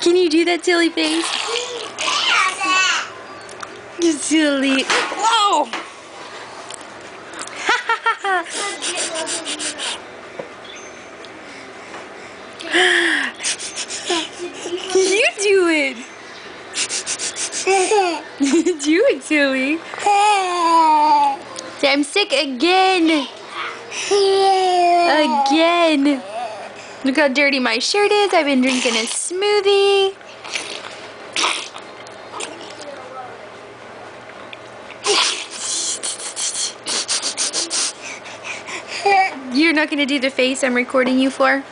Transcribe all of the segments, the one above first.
Can you do that silly face? You silly. Whoa! You do it. Do it, silly. Say, I'm sick again. Again. Look how dirty my shirt is. I've been drinking a smoothie. You're not going to do the face I'm recording you for?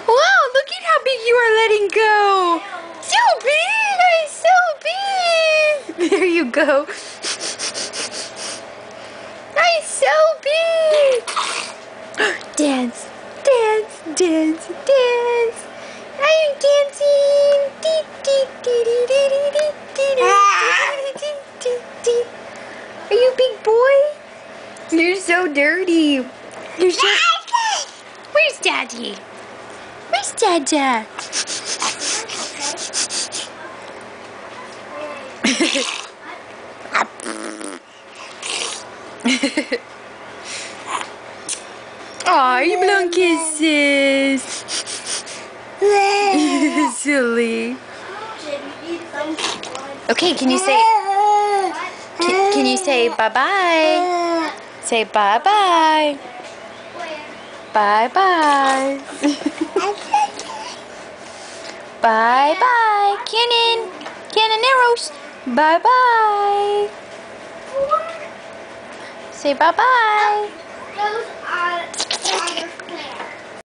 Wow, look at how big you are letting go. So big. I'm so big. There you go. I'm so big. Dance, dance, dance, dance. I'm dancing. Are you a big boy? You're so dirty. You're so... Where's Daddy? Where's Dada? Aw, you blowing kisses. Silly. Okay, can you say... Can you say bye-bye? Say bye-bye. Bye-bye. Bye-bye. Cannon arrows. Bye-bye. Say bye-bye.